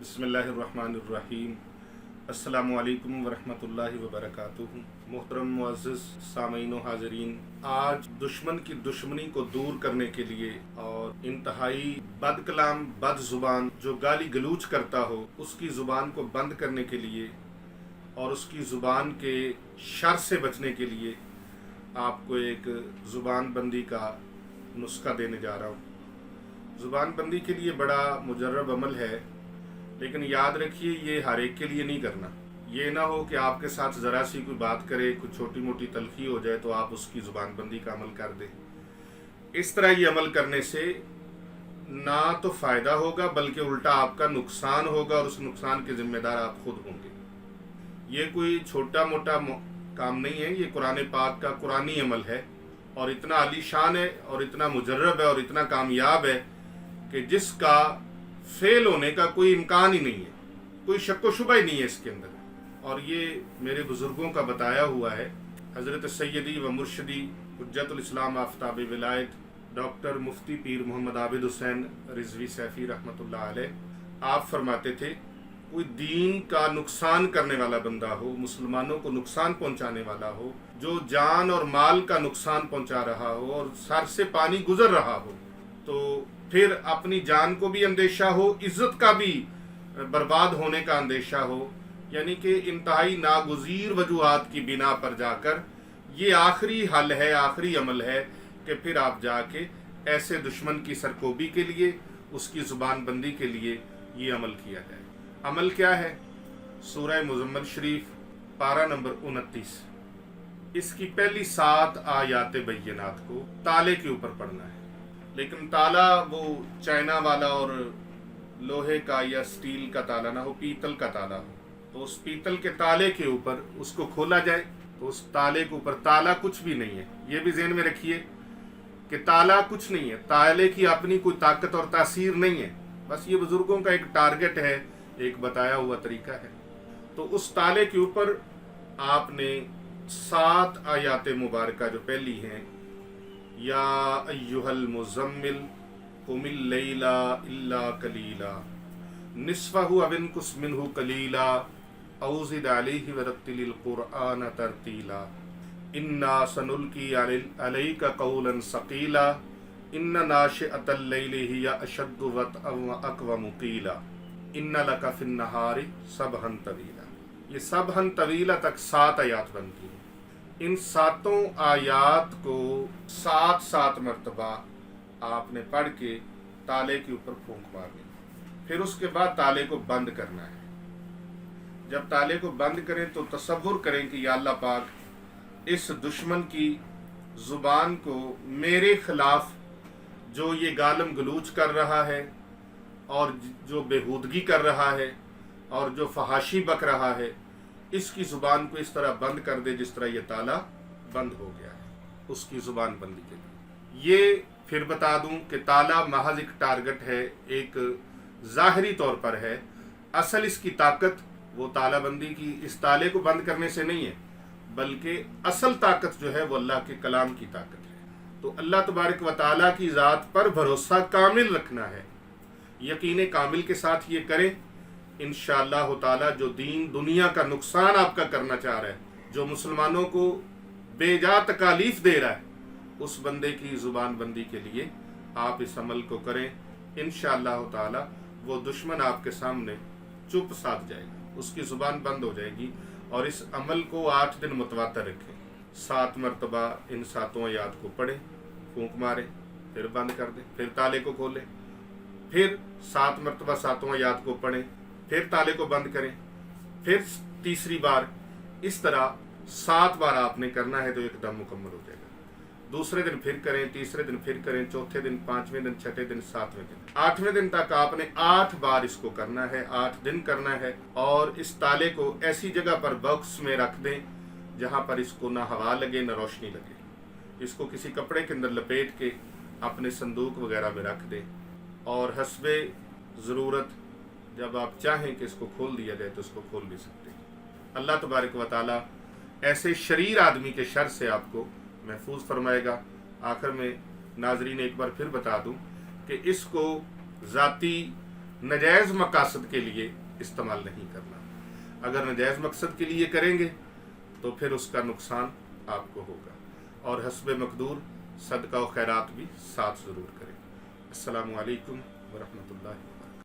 बिस्मिल्लाहिर्रहमानिर्रहीम। अस्सलामु अलैकुम वरहमतुल्लाहि वबरकातुहू। मोहतरम मुअज़्ज़िज़ सामीन व हाज़रीन, आज दुश्मन की दुश्मनी को दूर करने के लिए और इंतहाई बद कलाम बद ज़ुबान जो गाली गलूच करता हो उसकी ज़ुबान को बंद करने के लिए और उसकी ज़ुबान के शर से बचने के लिए आपको एक ज़ुबान बंदी का नुस्खा देने जा रहा हूँ। ज़ुबान बंदी के लिए बड़ा मुजर्रब अमल है, लेकिन याद रखिए ये हर एक के लिए नहीं करना। ये ना हो कि आपके साथ ज़रा सी कोई बात करे, कुछ छोटी मोटी तलखी हो जाए तो आप उसकी ज़ुबान बंदी का अमल कर दें। इस तरह ये अमल करने से ना तो फ़ायदा होगा बल्कि उल्टा आपका नुकसान होगा और उस नुकसान के ज़िम्मेदार आप खुद होंगे। ये कोई छोटा मोटा काम नहीं है, ये कुरान पाक का कुरानी अमल है और इतना आलीशान है और इतना मुजर्रब है और इतना कामयाब है कि जिसका फेल होने का कोई इम्कान ही नहीं है, कोई शक व शुबा ही नहीं है इसके अंदर। और ये मेरे बुजुर्गों का बताया हुआ है। हज़रत सैयदी व मुर्शदी हुज्जतुल इस्लाम आफ्ताब विलायत डॉक्टर मुफ्ती पीर मोहम्मद आबिद हुसैन रिजवी सैफी रहमतुल्लाह अलैह आप फरमाते थे, कोई दीन का नुकसान करने वाला बंदा हो, मुसलमानों को नुकसान पहुंचाने वाला हो, जो जान और माल का नुकसान पहुंचा रहा हो और सर से पानी गुजर रहा हो, तो फिर अपनी जान को भी अंदेशा हो, इज्जत का भी बर्बाद होने का अंदेशा हो, यानी कि इंतहाई नागुज़ीर वजूहात की बिना पर जाकर ये आखिरी हल है, आखिरी अमल है कि फिर आप जाके ऐसे दुश्मन की सरकोबी के लिए, उसकी ज़ुबान बंदी के लिए ये अमल किया जाए। अमल क्या है? सूरह मुज़म्मिल शरीफ पारा नंबर 29, इसकी पहली 7 आयात बय्यनात को ताले के ऊपर पढ़ना है। लेकिन ताला वो चाइना वाला और लोहे का या स्टील का ताला ना हो, पीतल का ताला हो। तो उस पीतल के ताले के ऊपर उसको खोला जाए तो उस ताले के ऊपर ताला कुछ भी नहीं है। ये भी ज़हन में रखिए कि ताला कुछ नहीं है, ताले की अपनी कोई ताकत और तासीर नहीं है, बस ये बुजुर्गों का एक टारगेट है, एक बताया हुआ तरीका है। तो उस ताले के ऊपर आपने 7 आयात मुबारका जो पहली हैं, या अय्युहल मुज़म्मिल कुमिल लैला इल्ला कलीला निस्फहु अव इनकुस मिन्हु कलीला औ ज़िद अलैहि वरत्तिलिल क़ुरआन तरतीला इन्ना सनुल्की अलैका क़ौलन सक़ीला इन्ना नाशिअतल लैलि हिया अशद्दु वतअन व अक़वमु क़ीला इन्ना लका फ़िन्नहारि सबहन तवीला। ये सबहन तवीला तक 7 आयात बनती हैं। इन 7 आयात को 7 मरतबा आपने पढ़ के ताले के ऊपर फूंक मारनी, फिर उसके बाद ताले को बंद करना है। जब ताले को बंद करें तो तसव्वुर करें कि या अल्लाह पाक, इस दुश्मन की ज़ुबान को मेरे खिलाफ जो ये गालम गलूच कर रहा है और जो बेहूदगी कर रहा है और जो फहाशी बक रहा है, इसकी ज़ुबान को इस तरह बंद कर दे जिस तरह ये ताला बंद हो गया है उसकी ज़ुबान बंदी के लिए। ये फिर बता दूं कि ताला महज एक टारगेट है, एक ज़ाहरी तौर पर है। असल इसकी ताकत वो ताला बंदी की, इस ताले को बंद करने से नहीं है, बल्कि असल ताकत जो है वो अल्लाह के कलाम की ताकत है। तो अल्लाह तबारक व तआला की ज़ात पर भरोसा कामिल रखना है, यकीन कामिल के साथ ये करें। इंशाअल्लाह ताला जो दीन दुनिया का नुकसान आपका करना चाह रहा है, जो मुसलमानों को बेजा तकालीफ दे रहा है, उस बंदे की ज़ुबान बंदी के लिए आप इस अमल को करें। इंशाअल्लाह ताला वो दुश्मन आपके सामने चुप साध जाएगा, उसकी ज़ुबान बंद हो जाएगी। और इस अमल को 8 दिन मुतवातर रखें। 7 मरतबा इन 7 आयात को पढ़ें, फूंक मारें, फिर बंद कर दें, फिर ताले को खोलें, फिर 7 मरतबा 7 आयात को पढ़ें, फिर ताले को बंद करें, फिर तीसरी बार। इस तरह 7 बार आपने करना है तो एकदम मुकम्मल हो जाएगा। दूसरे दिन फिर करें, तीसरे दिन फिर करें, चौथे दिन, 5वें दिन, 6ठे दिन, 7वें दिन, 8वें दिन तक आपने 8 बार इसको करना है, 8 दिन करना है। और इस ताले को ऐसी जगह पर बॉक्स में रख दें जहाँ पर इसको ना हवा लगे ना रोशनी लगे। इसको किसी कपड़े के अंदर लपेट के अपने संदूक वगैरह में रख दें और हस्बे ज़रूरत जब आप चाहें कि इसको खोल दिया जाए तो इसको खोल भी सकते हैं। अल्लाह तबारक व तआला ऐसे शरीर आदमी के शर से आपको महफूज फरमाएगा। आखिर में नाजरीन एक बार फिर बता दूं कि इसको ज़ाती نجائز مقاصد کے لیے استعمال نہیں کرنا. اگر نجائز مقصد کے لیے کریں گے تو پھر اس کا نقصان آپ کو ہوگا. اور حسب مقدور صدقہ و خیرات بھی ساتھ ضرور کریں. السلام علیکم ورحمۃ اللہ.